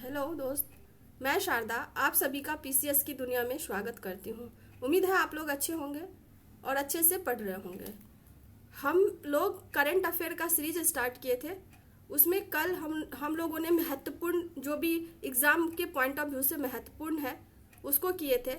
Hello दोस्त, मैं शारदा आप सभी का पीसीएस की दुनिया में स्वागत करती हूँ। उम्मीद है आप लोग अच्छे होंगे और अच्छे से पढ़ रहे होंगे। हम लोग करंट अफेयर का सीरीज स्टार्ट किए थे। उसमें कल हम लोगों ने महत्वपूर्ण जो भी एग्ज़ाम के पॉइंट ऑफ व्यू से महत्वपूर्ण है उसको किए थे।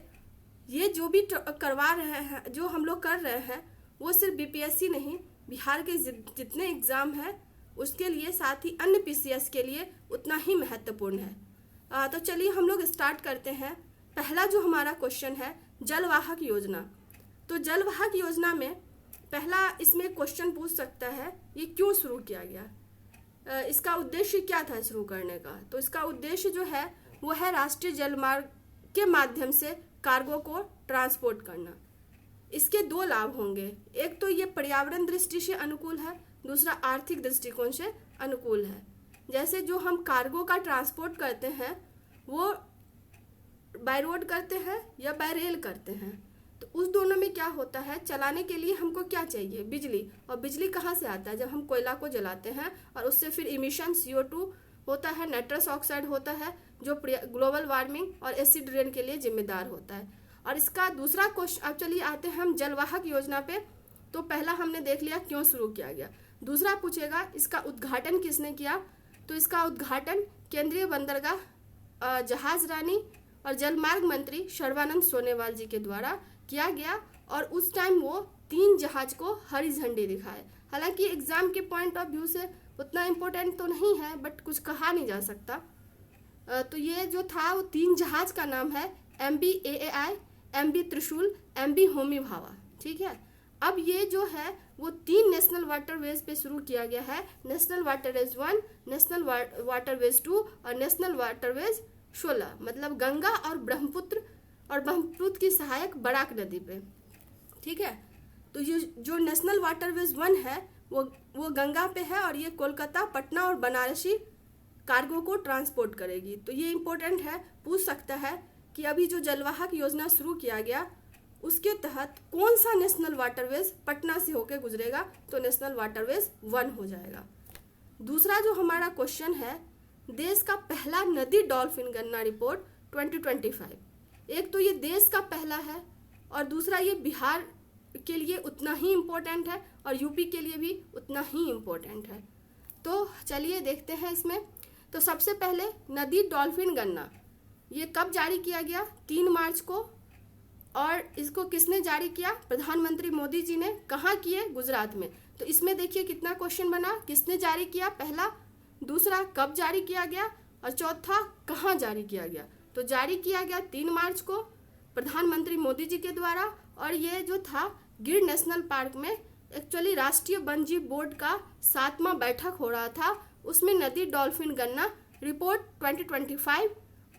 ये जो भी करवा रहे हैं, जो हम लोग कर रहे हैं, वो सिर्फ बीपीएससी नहीं, बिहार के जितने एग्ज़ाम हैं उसके लिए, साथ ही अन्य पीसीएस के लिए उतना ही महत्वपूर्ण है। तो चलिए हम लोग स्टार्ट करते हैं। पहला जो हमारा क्वेश्चन है, जलवाहक योजना। तो जलवाहक योजना में पहला इसमें क्वेश्चन पूछ सकता है, ये क्यों शुरू किया गया, इसका उद्देश्य क्या था शुरू करने का। तो इसका उद्देश्य जो है वो है राष्ट्रीय जलमार्ग के माध्यम से कार्गो को ट्रांसपोर्ट करना। इसके दो लाभ होंगे, एक तो ये पर्यावरण दृष्टि से अनुकूल है, दूसरा आर्थिक दृष्टिकोण से अनुकूल है। जैसे जो हम कार्गो का ट्रांसपोर्ट करते हैं वो बाय रोड करते हैं या बाय रेल करते हैं, तो उस दोनों में क्या होता है, चलाने के लिए हमको क्या चाहिए, बिजली। और बिजली कहाँ से आता है, जब हम कोयला को जलाते हैं और उससे फिर इमिशन CO2 होता है, नाइट्रस ऑक्साइड होता है, जो ग्लोबल वार्मिंग और एसिड रेन के लिए जिम्मेदार होता है। और इसका दूसरा क्वेश्चन, अब चलिए आते हैं हम जलवाहक योजना पे। तो पहला हमने देख लिया क्यों शुरू किया गया। दूसरा पूछेगा इसका उद्घाटन किसने किया। तो इसका उद्घाटन केंद्रीय बंदरगाह, जहाज रानी और जलमार्ग मंत्री सर्बानंद सोनोवाल जी के द्वारा किया गया। और उस टाइम वो 3 जहाज को हरी झंडी दिखाए। हालांकि एग्जाम के पॉइंट ऑफ व्यू से उतना इम्पोर्टेंट तो नहीं है, बट कुछ कहा नहीं जा सकता। तो ये जो था वो 3 जहाज का नाम है MV AAI, MV त्रिशूल, MV होमी भाभा। ठीक है, अब ये जो है वो 3 नेशनल वाटरवेज पे शुरू किया गया है। नेशनल वाटरवेज 1, नेशनल वाटरवेज 2 और नेशनल वाटरवेज 16, मतलब गंगा और ब्रह्मपुत्र की सहायक बराक नदी पे। ठीक है, तो ये जो नेशनल वाटरवेज 1 है वो गंगा पे है और ये कोलकाता, पटना और बनारसी कार्गो को ट्रांसपोर्ट करेगी। तो ये इम्पोर्टेंट है, पूछ सकता है कि अभी जो जलवाहक योजना शुरू किया गया उसके तहत कौन सा नेशनल वाटरवेज पटना से होकर गुजरेगा, तो नेशनल वाटरवेज 1 हो जाएगा। दूसरा जो हमारा क्वेश्चन है, देश का पहला नदी डॉल्फिन गणना रिपोर्ट 2025। एक तो ये देश का पहला है और दूसरा ये बिहार के लिए उतना ही इम्पोर्टेंट है और यूपी के लिए भी उतना ही इम्पोर्टेंट है। तो चलिए देखते हैं इसमें। तो सबसे पहले नदी डॉल्फिन गणना ये कब जारी किया गया, 3 मार्च को। और इसको किसने जारी किया, प्रधानमंत्री मोदी जी ने। कहाँ किए, गुजरात में। तो इसमें देखिए कितना क्वेश्चन बना, किसने जारी किया पहला, दूसरा कब जारी किया गया और चौथा कहाँ जारी किया गया। तो जारी किया गया 3 मार्च को प्रधानमंत्री मोदी जी के द्वारा। और ये जो था गिर नेशनल पार्क में, एक्चुअली राष्ट्रीय वन्यजीव बोर्ड का 7वां बैठक हो रहा था, उसमें नदी डॉल्फिन गणना रिपोर्ट 2025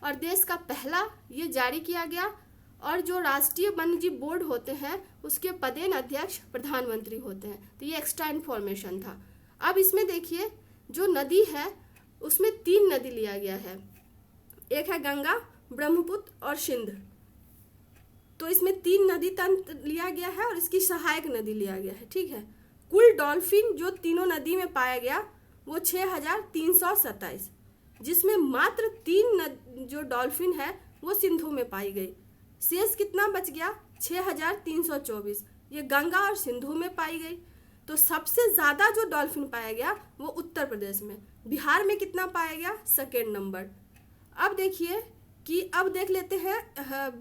और देश का पहला ये जारी किया गया। और जो राष्ट्रीय वन्यजीव बोर्ड होते हैं उसके पदेन अध्यक्ष प्रधानमंत्री होते हैं। तो ये एक्स्ट्रा इन्फॉर्मेशन था। अब इसमें देखिए जो नदी है उसमें 3 नदी लिया गया है, एक है गंगा, ब्रह्मपुत्र और सिंध। तो इसमें 3 नदी तंत्र लिया गया है और इसकी सहायक नदी लिया गया है। ठीक है, कुल डॉल्फिन जो तीनों नदी में पाया गया वो 6327, जिसमें मात्र 3 जो डॉल्फिन है वो सिंधु में पाई गई। शेष कितना बच गया, 6324, ये गंगा और सिंधु में पाई गई। तो सबसे ज़्यादा जो डॉल्फिन पाया गया वो उत्तर प्रदेश में। बिहार में कितना पाया गया, 2nd नंबर। अब देखिए कि अब देख लेते हैं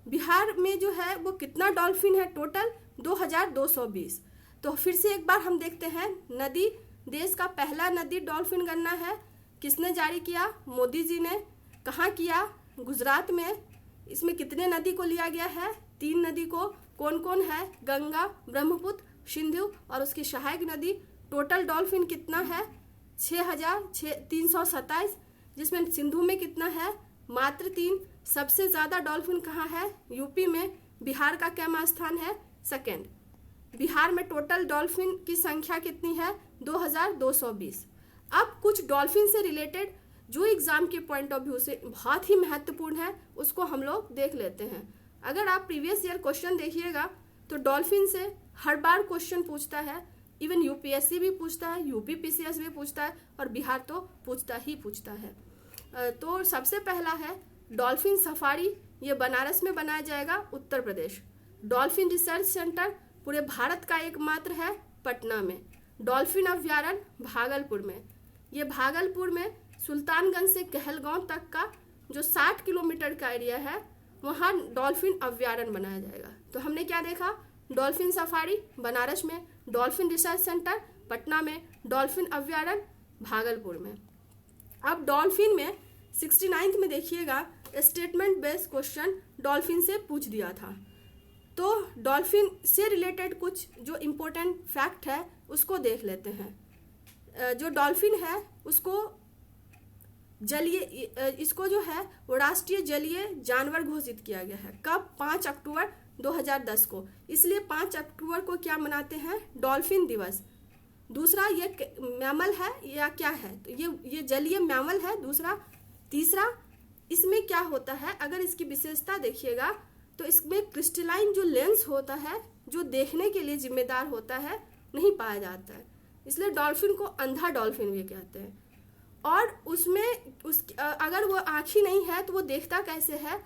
बिहार में जो है वो कितना डॉल्फिन है, टोटल 2220। तो फिर से एक बार हम देखते हैं, नदी देश का पहला नदी डॉल्फिन गणना है, किसने जारी किया, मोदी जी ने। कहाँ किया, गुजरात में। इसमें कितने नदी को लिया गया है, 3 नदी को। कौन कौन है, गंगा, ब्रह्मपुत्र, सिंधु और उसकी सहायक नदी। टोटल डॉल्फिन कितना है, 6327, जिसमें सिंधु में कितना है, मात्र 3। सबसे ज़्यादा डॉल्फिन कहाँ है, यूपी में। बिहार का क्या स्थान है, 2nd। बिहार में टोटल डॉल्फिन की संख्या कितनी है, 2220। अब कुछ डॉल्फिन से रिलेटेड जो एग्जाम के पॉइंट ऑफ व्यू से बहुत ही महत्वपूर्ण है उसको हम लोग देख लेते हैं। अगर आप प्रीवियस ईयर क्वेश्चन देखिएगा तो डॉल्फिन से हर बार क्वेश्चन पूछता है। इवन यूपीएससी भी पूछता है, यूपी पीसीएस भी पूछता है और बिहार तो पूछता ही पूछता है। तो सबसे पहला है डॉल्फिन सफारी, ये बनारस में बनाया जाएगा, Uttar Pradesh. Dolphin research centre पूरे भारत का एकमात्र है, पटना में। डॉल्फिन अभ्यारण्य भागलपुर में, ये भागलपुर में सुल्तानगंज से कहलगांव तक का जो 60 किलोमीटर का एरिया है वहाँ डॉल्फिन अभ्यारण्य बनाया जाएगा। तो हमने क्या देखा, डॉल्फिन सफारी बनारस में, डॉल्फिन रिसर्च सेंटर पटना में, डॉल्फिन अभ्यारण्य भागलपुर में। अब डॉल्फिन में 69 में देखिएगा स्टेटमेंट बेस्ड क्वेश्चन डॉल्फिन से पूछ दिया था। तो डॉल्फिन से रिलेटेड कुछ जो इम्पोर्टेंट फैक्ट है उसको देख लेते हैं। जो डॉल्फिन है उसको जलीय, इसको जो है वो राष्ट्रीय जलीय जानवर घोषित किया गया है। कब? 5 अक्टूबर 2010 को। इसलिए 5 अक्टूबर को क्या मनाते हैं? डॉल्फिन दिवस। दूसरा, ये मैमल है या क्या है? तो ये जलीय मैमल है दूसरा। तीसरा, इसमें क्या होता है, अगर इसकी विशेषता देखिएगा तो इसमें क्रिस्टलाइन जो लेंस होता है जो देखने के लिए जिम्मेदार होता है नहीं पाया जाता है, इसलिए डॉल्फिन को अंधा डॉल्फिन भी कहते हैं। और उसमें अगर वो आँख ही नहीं है तो वो देखता कैसे है?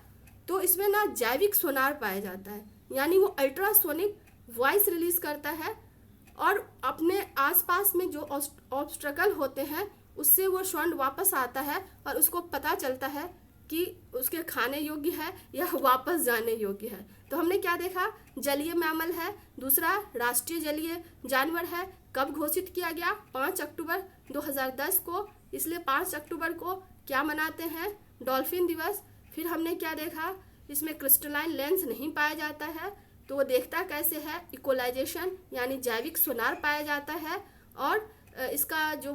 तो इसमें ना जैविक सोनार पाया जाता है, यानी वो अल्ट्रासोनिक वॉइस रिलीज करता है और अपने आसपास में जो ऑब्स्ट्रकल होते हैं उससे वो साउंड वापस आता है और उसको पता चलता है कि उसके खाने योग्य है या वापस जाने योग्य है। तो हमने क्या देखा, जलीय मैमल है, दूसरा राष्ट्रीय जलीय जानवर है। कब घोषित किया गया? 5 अक्टूबर 2010 को। इसलिए 5 अक्टूबर को क्या मनाते हैं? डॉल्फिन दिवस। फिर हमने क्या देखा, इसमें क्रिस्टलाइन लेंस नहीं पाया जाता है, तो वो देखता कैसे है? इक्वलाइजेशन यानी जैविक सोनार पाया जाता है। और इसका जो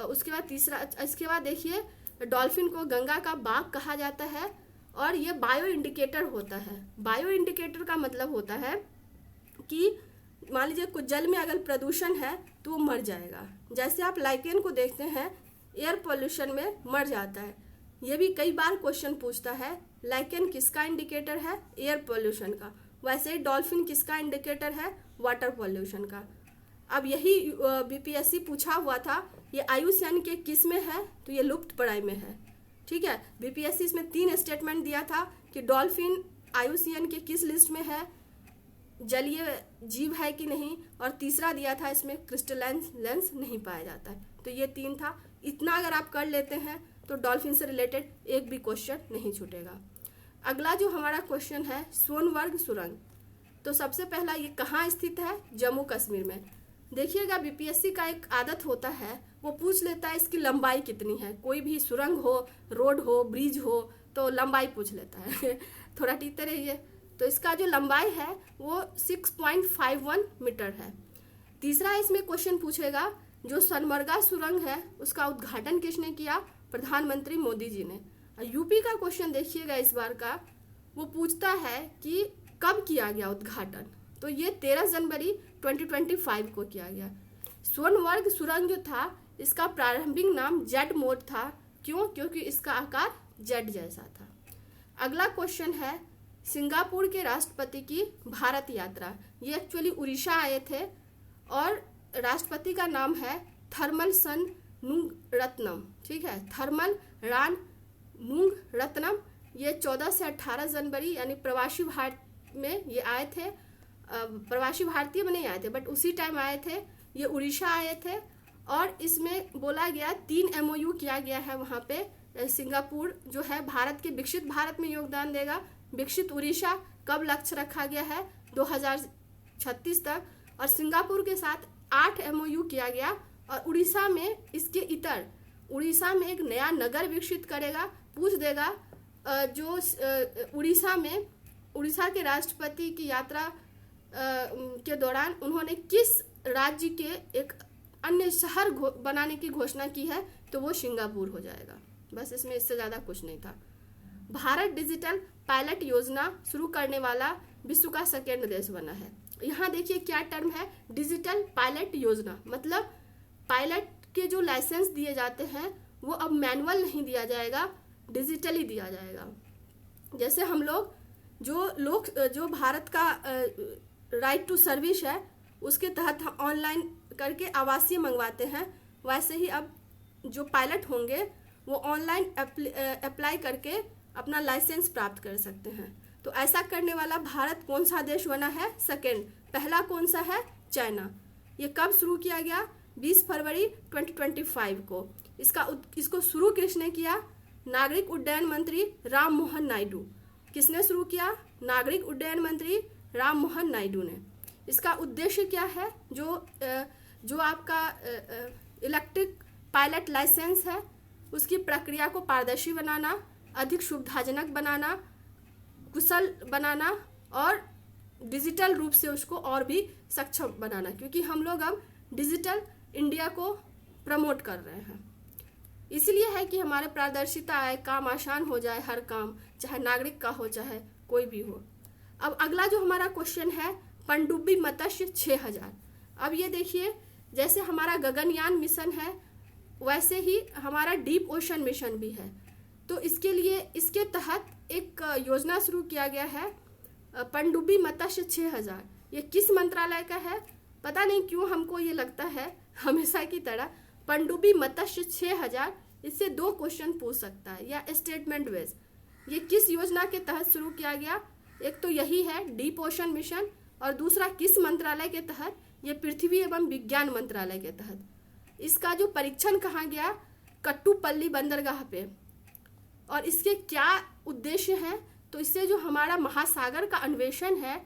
उसके बाद तीसरा, इसके बाद देखिए डॉल्फिन को गंगा का बाघ कहा जाता है और ये बायो इंडिकेटर होता है। बायो इंडिकेटर का मतलब होता है कि मान लीजिए कुछ जल में अगर प्रदूषण है तो वो मर जाएगा। जैसे आप लाइकेन को देखते हैं एयर पोल्यूशन में मर जाता है। ये भी कई बार क्वेश्चन पूछता है, लाइकेन किसका इंडिकेटर है? एयर पोल्यूशन का। वैसे ही डॉल्फिन किसका इंडिकेटर है? वाटर पोल्यूशन का। अब यही बीपीएससी पूछा हुआ था, ये आयुष्मान के किस में है? तो ये लुप्त प्राय में है। ठीक है, बीपीएससी इसमें 3 स्टेटमेंट दिया था कि डॉल्फिन आयुष्मान के किस लिस्ट में है, जलीय जीव है कि नहीं, और तीसरा दिया था इसमें क्रिस्टलाइन लेंस नहीं पाया जाता है। तो ये 3 था। इतना अगर आप कर लेते हैं तो डॉल्फिन से रिलेटेड एक भी क्वेश्चन नहीं छूटेगा। अगला जो हमारा क्वेश्चन है सोनवर्ग सुरंग। तो सबसे पहला ये कहाँ स्थित है? जम्मू कश्मीर में। देखिएगा बीपीएससी का एक आदत होता है, वो पूछ लेता है इसकी लंबाई कितनी है। कोई भी सुरंग हो, रोड हो, ब्रिज हो तो लंबाई पूछ लेता है थोड़ा टीते रहिए। तो इसका जो लंबाई है वो 6.51 मीटर है। तीसरा इसमें क्वेश्चन पूछेगा जो सोनमर्गा सुरंग है उसका उद्घाटन किसने किया? प्रधानमंत्री मोदी जी ने। यूपी का क्वेश्चन देखिएगा इस बार का, वो पूछता है कि कब किया गया उद्घाटन? तो ये 13 जनवरी 2025 को किया गया। सोनवर्ग सुरंग जो था इसका प्रारंभिक नाम जेड मोड था। क्यों? क्योंकि इसका आकार जेड जैसा था। अगला क्वेश्चन है सिंगापुर के राष्ट्रपति की भारत यात्रा। ये एक्चुअली उड़ीसा आए थे और राष्ट्रपति का नाम है थर्मल सन नुंग रत्नम। ठीक है, थर्मल रान नुंग रत्नम। ये 14 से 18 जनवरी यानी प्रवासी भारत में ये आए थे। प्रवासी भारतीय में नहीं आए थे बट उसी टाइम आए थे। ये उड़ीसा आए थे और इसमें बोला गया 3 MOU किया गया है वहाँ पे। सिंगापुर जो है भारत के विकसित भारत में योगदान देगा। विकसित उड़ीसा कब लक्ष्य रखा गया है? 2036 तक। और सिंगापुर के साथ 8 MOU किया गया और उड़ीसा में इसके इतर उड़ीसा में एक नया नगर विकसित करेगा। पूछ देगा जो उड़ीसा में उड़ीसा के राष्ट्रपति की यात्रा के दौरान उन्होंने किस राज्य के एक अन्य शहर बनाने की घोषणा की है, तो वो सिंगापुर हो जाएगा। बस इसमें इससे ज़्यादा कुछ नहीं था। भारत डिजिटल पायलट योजना शुरू करने वाला विश्व का 2nd देश बना है। यहाँ देखिए क्या टर्म है, डिजिटल पायलट योजना। मतलब पायलट के जो लाइसेंस दिए जाते हैं वो अब मैनुअल नहीं दिया जाएगा, डिजिटली दिया जाएगा। जैसे हम लोग जो भारत का राइट टू सर्विस है उसके तहत हम ऑनलाइन करके आवासीय मंगवाते हैं, वैसे ही अब जो पायलट होंगे वो ऑनलाइन अप्लाई करके अपना लाइसेंस प्राप्त कर सकते हैं। तो ऐसा करने वाला भारत कौन सा देश बना है? सेकंड। पहला कौन सा है? चाइना। ये कब शुरू किया गया? 20 फरवरी 2025 को। इसको शुरू किसने किया? नागरिक उड्डयन मंत्री राम मोहन नायडू। किसने शुरू किया? नागरिक उड्डयन मंत्री राम मोहन नायडू ने। इसका उद्देश्य क्या है? जो आपका इलेक्ट्रिक पायलट लाइसेंस है उसकी प्रक्रिया को पारदर्शी बनाना, अधिक सुविधाजनक बनाना, कुशल बनाना और डिजिटल रूप से उसको और भी सक्षम बनाना, क्योंकि हम लोग अब डिजिटल इंडिया को प्रमोट कर रहे हैं। इसलिए है कि हमारे पारदर्शिता आए, काम आसान हो जाए, हर काम, चाहे नागरिक का हो चाहे कोई भी हो। अब अगला जो हमारा क्वेश्चन है, पनडुब्बी मत्स्य 6000। अब ये देखिए, जैसे हमारा गगनयान मिशन है वैसे ही हमारा डीप ओशन मिशन भी है। तो इसके लिए इसके तहत एक योजना शुरू किया गया है, पनडुब्बी मत्स्य 6000। ये किस मंत्रालय का है? पता नहीं क्यों हमको ये लगता है हमेशा की तरह पनडुब्बी मत्स्य 6000, इससे 2 क्वेश्चन पूछ सकता है या स्टेटमेंट वेज। ये किस योजना के तहत शुरू किया गया? एक तो यही है डीप ओशन मिशन, और दूसरा किस मंत्रालय के तहत? ये पृथ्वी एवं विज्ञान मंत्रालय के तहत। इसका जो परीक्षण कहाँ गया? कट्टुपल्ली बंदरगाह पे। और इसके क्या उद्देश्य है? तो इससे जो हमारा महासागर का अन्वेषण है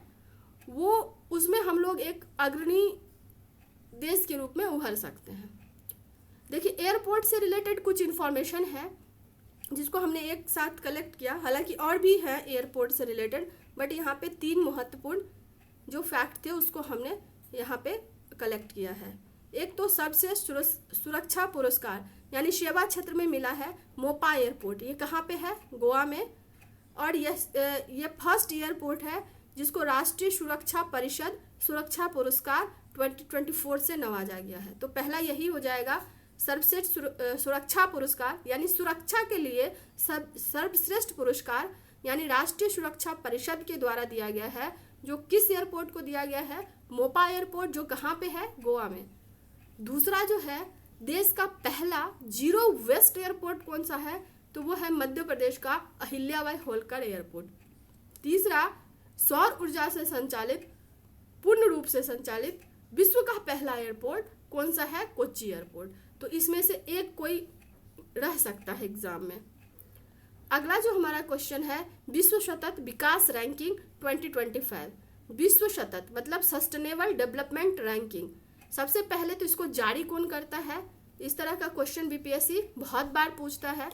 वो उसमें हम लोग एक अग्रणी देश के रूप में उभर सकते हैं। देखिए, एयरपोर्ट से रिलेटेड कुछ इन्फॉर्मेशन है जिसको हमने एक साथ कलेक्ट किया। हालांकि और भी है एयरपोर्ट से रिलेटेड, बट यहाँ पे 3 महत्वपूर्ण जो फैक्ट थे उसको हमने यहाँ पे कलेक्ट किया है। एक तो सबसे सुरक्षा पुरस्कार यानी सेवा क्षेत्र में मिला है मोपा एयरपोर्ट। ये कहाँ पे है? गोवा में। और ये फर्स्ट एयरपोर्ट है जिसको राष्ट्रीय सुरक्षा परिषद सुरक्षा पुरस्कार 2024 से नवाजा गया है। तो पहला यही हो जाएगा, सर्वश्रेष्ठ सुरक्षा पुरस्कार यानी सुरक्षा के लिए सर्वश्रेष्ठ पुरस्कार यानी राष्ट्रीय सुरक्षा परिषद के द्वारा दिया गया है। जो किस एयरपोर्ट को दिया गया है? मोपा एयरपोर्ट, जो कहाँ पे है? गोवा में। दूसरा जो है, देश का पहला जीरो वेस्ट एयरपोर्ट कौन सा है? तो वो है मध्य प्रदेश का अहिल्याबाई होलकर एयरपोर्ट। तीसरा, सौर ऊर्जा से संचालित, पूर्ण रूप से संचालित विश्व का पहला एयरपोर्ट कौन सा है? कोच्चि एयरपोर्ट। तो इसमें से एक कोई रह सकता है एग्जाम में। अगला जो हमारा क्वेश्चन है, विश्व सतत विकास रैंकिंग 2025। विश्व सतत मतलब सस्टेनेबल डेवलपमेंट रैंकिंग। सबसे पहले तो इसको जारी कौन करता है? इस तरह का क्वेश्चन बीपीएससी बहुत बार पूछता है।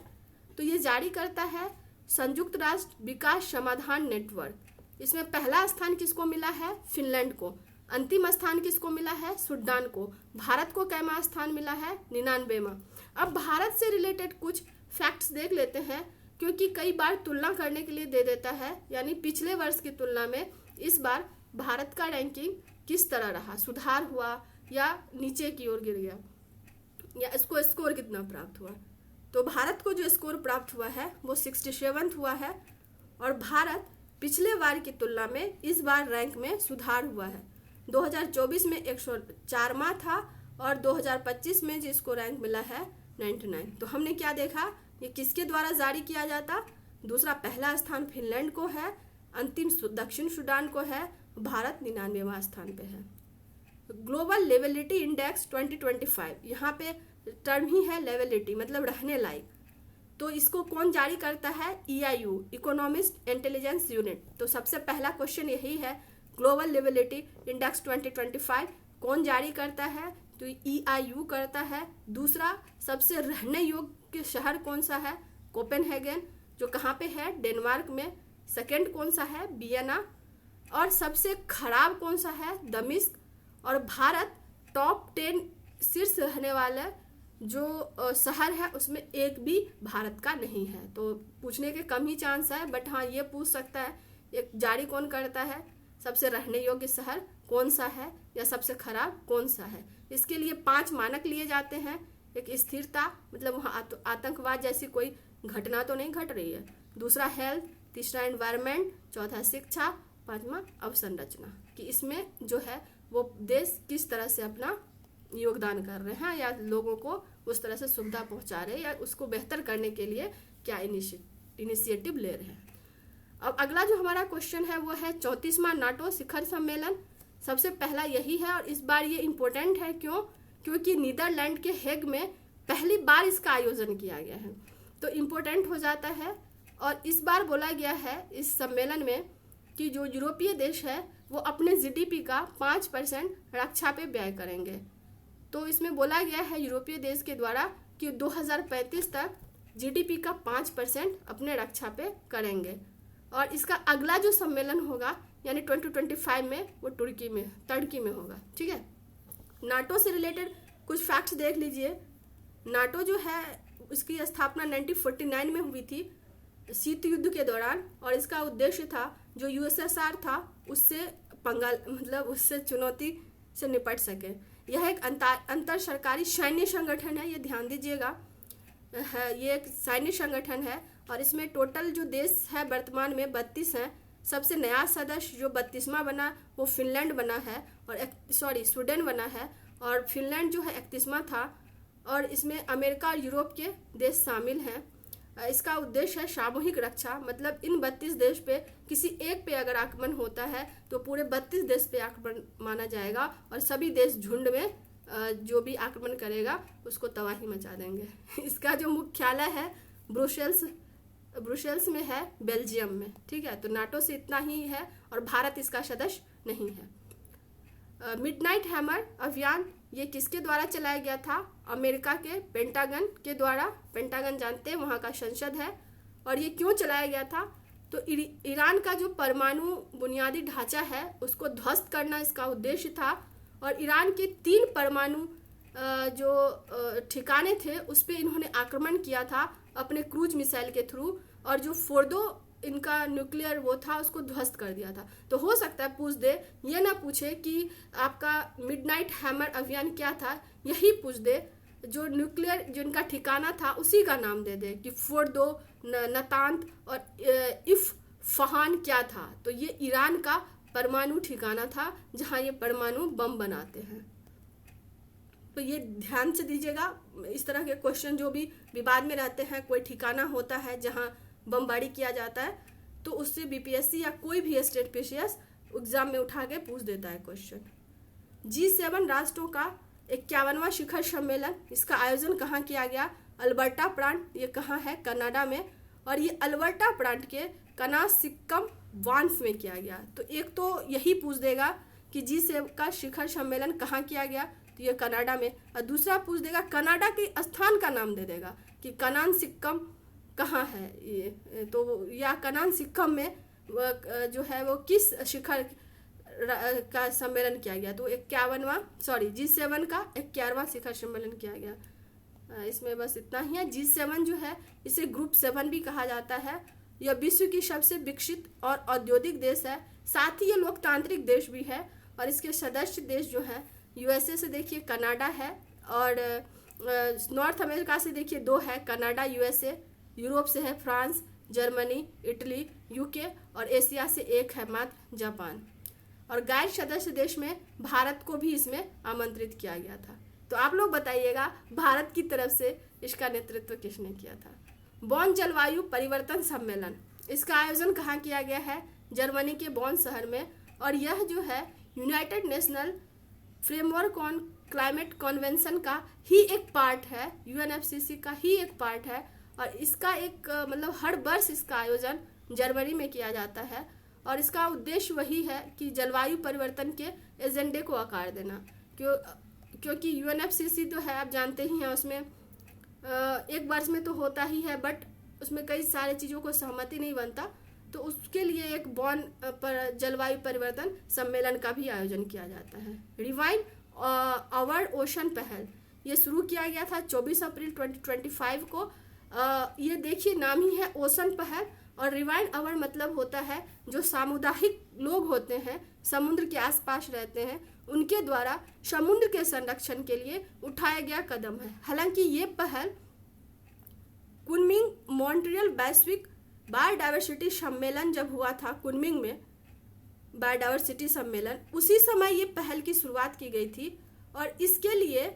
तो ये जारी करता है संयुक्त राष्ट्र विकास समाधान नेटवर्क। इसमें पहला स्थान किसको मिला है? फिनलैंड को। अंतिम स्थान किसको मिला है? सूडान को। भारत को कैमा स्थान मिला है? 99वां। अब भारत से रिलेटेड कुछ फैक्ट्स देख लेते हैं, क्योंकि कई बार तुलना करने के लिए दे देता है, यानी पिछले वर्ष की तुलना में इस बार भारत का रैंकिंग किस तरह रहा, सुधार हुआ या नीचे की ओर गिर गया, या इसको स्कोर कितना प्राप्त हुआ। तो भारत को जो स्कोर प्राप्त हुआ है वो 67 हुआ है, और भारत पिछले बार की तुलना में इस बार रैंक में सुधार हुआ है। 2024 में 104वां था और 2025 में जिसको रैंक मिला है 99। तो हमने क्या देखा, ये किसके द्वारा जारी किया जाता? दूसरा, पहला स्थान फिनलैंड को है, अंतिम दक्षिण सूडान को है, भारत 99वां स्थान पे है। ग्लोबल लेवलिटी इंडेक्स 2025, यहाँ पे टर्म ही है लेवलिटी मतलब रहने लायक। तो इसको कौन जारी करता है? EIU, economist intelligence unit. तो सबसे पहला क्वेश्चन यही है, ग्लोबल लेवलिटी इंडेक्स 2025 कौन जारी करता है? तो EIU करता है। दूसरा, सबसे रहने योग्य शहर कौन सा है? कोपेनहेगन, जो कहाँ पे है? डेनमार्क में। सेकंड कौन सा है? वियना। और सबसे खराब कौन सा है? दमिश्क। और भारत टॉप 10 शीर्ष रहने वाला जो शहर है उसमें एक भी भारत का नहीं है। तो पूछने के कम ही चांस है, बट हाँ ये पूछ सकता है एक जारी कौन करता है, सबसे रहने योग्य शहर कौन सा है या सबसे खराब कौन सा है। इसके लिए 5 मानक लिए जाते हैं। एक स्थिरता मतलब वहाँ आतंकवाद जैसी कोई घटना तो नहीं घट रही है। दूसरा हेल्थ, तीसरा एनवायरनमेंट, चौथा शिक्षा, 5वां अवसंरचना, कि इसमें जो है वो देश किस तरह से अपना योगदान कर रहे हैं या लोगों को उस तरह से सुविधा पहुंचा रहे हैं या उसको बेहतर करने के लिए क्या इनिशिएटिव ले रहे हैं। अब अगला जो हमारा क्वेश्चन है वो है 34वां नाटो शिखर सम्मेलन। सबसे पहला यही है और इस बार ये इम्पोर्टेंट है। क्यों? क्योंकि नीदरलैंड के हेग में पहली बार इसका आयोजन किया गया है, तो इम्पोर्टेंट हो जाता है। और इस बार बोला गया है इस सम्मेलन में कि जो यूरोपीय देश है वो अपने जीडीपी का 5% रक्षा पे व्यय करेंगे। तो इसमें बोला गया है यूरोपीय देश के द्वारा कि 2035 तक जीडीपी का 5% अपने रक्षा पे करेंगे। और इसका अगला जो सम्मेलन होगा यानी 2025 में वो टर्की में होगा। ठीक है, नाटो से रिलेटेड कुछ फैक्ट्स देख लीजिए। नाटो जो है उसकी स्थापना 1949 में हुई थी शीत युद्ध के दौरान, और इसका उद्देश्य था जो यूएसएसआर था उससे उससे चुनौती से निपट सके। यह एक अंतर सरकारी सैन्य संगठन है, ये ध्यान दीजिएगा। ये एक सैन्य संगठन है और इसमें टोटल जो देश है वर्तमान में 32 हैं। सबसे नया सदस्य जो 32वां बना वो फिनलैंड बना है और स्वीडन बना है, और फिनलैंड जो है 31वां था। और इसमें अमेरिका और यूरोप के देश शामिल हैं। इसका उद्देश्य है सामूहिक रक्षा, मतलब इन 32 देश पे किसी एक पे अगर आक्रमण होता है तो पूरे 32 देश पे आक्रमण माना जाएगा और सभी देश झुंड में जो भी आक्रमण करेगा उसको तबाही मचा देंगे। इसका जो मुख्यालय है ब्रुसेल्स में है, बेल्जियम में। ठीक है, तो नाटो से इतना ही है और भारत इसका सदस्य नहीं है। मिडनाइट हैमर अभियान ये किसके द्वारा चलाया गया था? अमेरिका के पेंटागन के द्वारा। पेंटागन जानते हैं वहाँ का संसद है। और ये क्यों चलाया गया था? तो ईरान का जो परमाणु बुनियादी ढांचा है उसको ध्वस्त करना इसका उद्देश्य था। और ईरान के 3 परमाणु जो ठिकाने थे उस पर इन्होंने आक्रमण किया था अपने क्रूज मिसाइल के थ्रू, और जो फोर्डो इनका न्यूक्लियर वो था उसको ध्वस्त कर दिया था। तो हो सकता है पूछ दे, ये ना पूछे कि आपका मिडनाइट हैमर अभियान क्या था, यही पूछ दे जो न्यूक्लियर जो इनका ठिकाना था उसी का नाम दे दे कि फोर्डो, नतांत और इस्फहान क्या था। तो ये ईरान का परमाणु ठिकाना था जहाँ ये परमाणु बम बनाते हैं। तो ये ध्यान से दीजिएगा, इस तरह के क्वेश्चन जो भी विवाद में रहते हैं, कोई ठिकाना होता है जहाँ बमबारी किया जाता है तो उससे बीपीएससी या कोई भी स्टेट पीसीएस एग्जाम में उठा के पूछ देता है क्वेश्चन। G7 राष्ट्रों का 51वां शिखर सम्मेलन, इसका आयोजन कहाँ किया गया? अल्बर्टा प्रांत, ये कहाँ है? कनाडा में। और ये अल्बर्टा प्रांत के कनासिक्कम वान्स में किया गया। तो एक तो यही पूछ देगा कि G7 का शिखर सम्मेलन कहाँ किया गया, तो ये कनाडा में। और दूसरा पूछ देगा कनाडा के स्थान का नाम दे देगा कि कनासिक्कम कहाँ है ये, तो या कनासिक्कम में जो है वो किस शिखर का सम्मेलन किया गया। तो G7 का 51वां शिखर सम्मेलन किया गया। इसमें बस इतना ही है। G7 जो है इसे ग्रुप 7 भी कहा जाता है। यह विश्व की सबसे विकसित और औद्योगिक देश है, साथ ही ये लोकतांत्रिक देश भी है। और इसके सदस्य देश जो है यूएसए से देखिए कनाडा है, और नॉर्थ अमेरिका से देखिए 2 है, कनाडा यूएसए। यूरोप से है फ्रांस, जर्मनी, इटली, यूके, और एशिया से 1 है मात्र, जापान। और गैर सदस्य देश में भारत को भी इसमें आमंत्रित किया गया था। तो आप लोग बताइएगा भारत की तरफ से इसका नेतृत्व किसने किया था? बॉन जलवायु परिवर्तन सम्मेलन, इसका आयोजन कहाँ किया गया है? जर्मनी के बॉन शहर में। और यह जो है United national framework on climate convention का ही एक पार्ट है, यूएनएफसीसी का ही एक पार्ट है। और इसका एक मतलब हर वर्ष इसका आयोजन जनवरी में किया जाता है। और इसका उद्देश्य वही है कि जलवायु परिवर्तन के एजेंडे को आकार देना। क्योंकि यूएनएफसीसी तो है, आप जानते ही हैं, उसमें एक वर्ष में तो होता ही है, बट उसमें कई सारे चीज़ों को सहमति नहीं बनता। तो उसके लिए एक बॉन पर जलवायु परिवर्तन सम्मेलन का भी आयोजन किया जाता है। रिवाइंड आवर ओशन पहल, ये शुरू किया गया था 24 अप्रैल 2025 को। ये देखिए नाम ही है ओशन पहल। और रिवाइंड आवर मतलब होता है जो सामुदायिक लोग होते हैं, समुद्र के आसपास रहते हैं, उनके द्वारा समुद्र के संरक्षण के लिए उठाया गया कदम है। हालांकि ये पहल कुनमिंग मॉन्ट्रियल वैश्विक बायोडायवर्सिटी सम्मेलन जब हुआ था, कुनमिंग में बायोडायवर्सिटी सम्मेलन, उसी समय ये पहल की शुरुआत की गई थी। और इसके लिए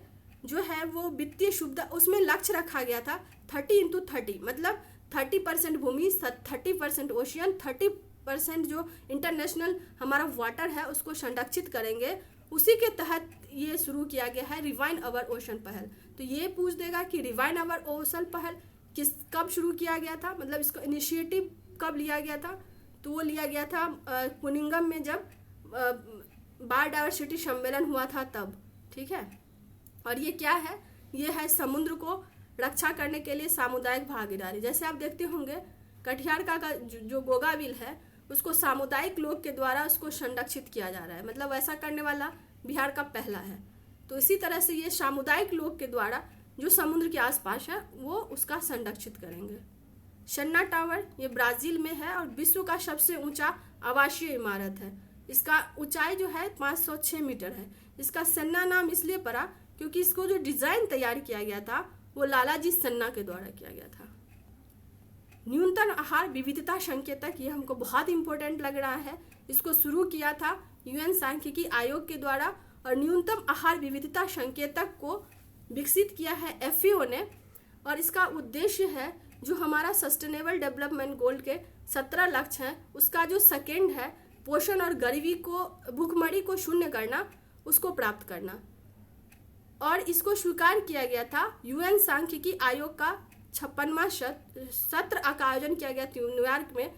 जो है वो वित्तीय सुविधा, उसमें लक्ष्य रखा गया था 30x30, मतलब 30% भूमि, 30% ओशियन, 30% जो इंटरनेशनल हमारा वाटर है उसको संरक्षित करेंगे। उसी के तहत ये शुरू किया गया है रिवाइन अवर ओशन पहल। तो ये पूछ देगा कि रिवाइन अवर ओशन पहल कब शुरू किया गया था, मतलब इसको इनिशिएटिव कब लिया गया था। तो वो लिया गया था कुनिंगम में, जब बायोडायवर्सिटी सम्मेलन हुआ था तब, ठीक है। और ये क्या है, ये है समुद्र को रक्षा करने के लिए सामुदायिक भागीदारी। जैसे आप देखते होंगे कटिहार का जो बोगाविल है उसको सामुदायिक लोग के द्वारा उसको संरक्षित किया जा रहा है, मतलब ऐसा करने वाला बिहार का पहला है। तो इसी तरह से ये सामुदायिक लोग के द्वारा जो समुद्र के आसपास है वो उसका संरक्षित करेंगे। शन्ना टावर ये ब्राजील में है और विश्व का सबसे ऊंचा आवासीय इमारत है। इसका ऊंचाई जो है 506 मीटर है। इसका सन्ना नाम इसलिए पड़ा क्योंकि इसको जो डिजाइन तैयार किया गया था वो लालाजी सन्ना के द्वारा किया गया था। न्यूनतम आहार विविधता संकेतक, ये हमको बहुत इंपॉर्टेंट लग रहा है। इसको शुरू किया था यूएन सांख्यिकी आयोग के द्वारा और न्यूनतम आहार विविधता संकेतक को विकसित किया है FAO ने। और इसका उद्देश्य है जो हमारा सस्टेनेबल डेवलपमेंट गोल के 17 लक्ष्य हैं उसका जो सेकेंड है पोषण और गरीबी को, भूखमरी को शून्य करना, उसको प्राप्त करना। और इसको स्वीकार किया गया था यूएन सांख्यिकी आयोग का 56वां सत्र का आयोजन किया गया न्यूयॉर्क में।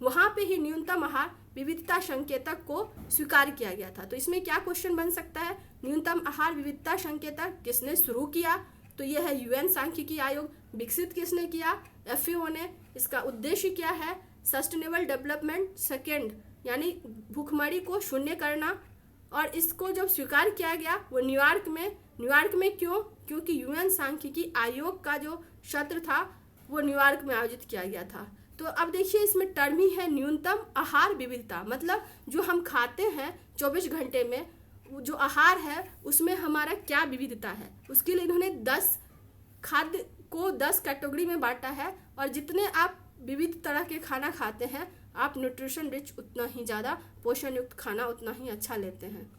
वहां पे ही न्यूनतम आहार विविधता संकेतक को स्वीकार किया गया था। तो इसमें क्या क्वेश्चन बन सकता है, न्यूनतम आहार विविधता संकेतक किसने शुरू किया, तो यह है यूएन सांख्यिकी आयोग। विकसित किसने किया, FAO ने। इसका उद्देश्य क्या है, सस्टेनेबल डेवलपमेंट सेकेंड, यानी भूखमरी को शून्य करना। और इसको जब स्वीकार किया गया वो न्यूयॉर्क में क्यों, क्योंकि यूएन सांख्यिकी आयोग का जो सत्र था वो न्यूयॉर्क में आयोजित किया गया था। तो अब देखिए इसमें टर्म ही है न्यूनतम आहार विविधता, मतलब जो हम खाते हैं 24 घंटे में जो आहार है उसमें हमारा क्या विविधता है। उसके लिए इन्होंने 10 खाद्य को 10 कैटेगरी में बांटा है और जितने आप विविध तरह के खाना खाते हैं आप न्यूट्रिशन रिच उतना ही ज़्यादा पोषण युक्त खाना उतना ही अच्छा लेते हैं।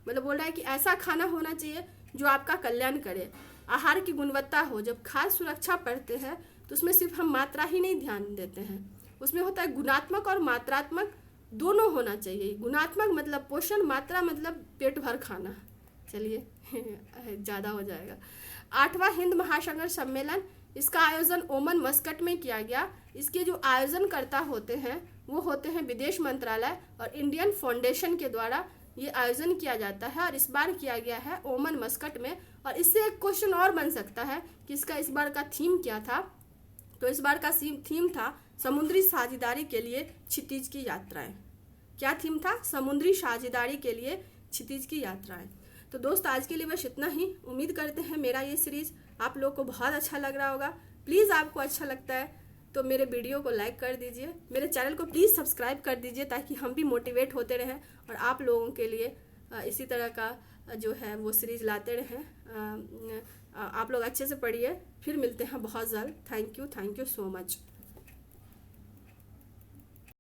मतलब बोल रहा है कि ऐसा खाना होना चाहिए जो आपका कल्याण करे, आहार की गुणवत्ता हो। जब खाद्य सुरक्षा पढ़ते हैं तो उसमें सिर्फ हम मात्रा ही नहीं ध्यान देते हैं, उसमें होता है गुणात्मक और मात्रात्मक दोनों होना चाहिए। गुणात्मक मतलब पोषण, मात्रा मतलब पेट भर खाना। चलिए ज़्यादा हो जाएगा। 8वां हिंद महासागर सम्मेलन, इसका आयोजन ओमान मस्कट में किया गया। इसके जो आयोजनकर्ता होते हैं वो होते हैं विदेश मंत्रालय और इंडियन फाउंडेशन के द्वारा ये आयोजन किया जाता है और इस बार किया गया है ओमान मस्कट में। और इससे एक क्वेश्चन और बन सकता है कि इसका इस बार का थीम क्या था। तो इस बार का थीम था समुद्री साझेदारी के लिए क्षितिज की यात्राएं। क्या थीम था, समुद्री साझेदारी के लिए क्षितिज की यात्राएं। तो दोस्त आज के लिए बस इतना ही। उम्मीद करते हैं मेरा ये सीरीज आप लोग को बहुत अच्छा लग रहा होगा। प्लीज़ आपको अच्छा लगता है तो मेरे वीडियो को लाइक कर दीजिए, मेरे चैनल को प्लीज़ सब्सक्राइब कर दीजिए ताकि हम भी मोटिवेट होते रहें और आप लोगों के लिए इसी तरह का जो है वो सीरीज लाते रहें। आप लोग अच्छे से पढ़िए, फिर मिलते हैं बहुत जल्द। Thank you so much.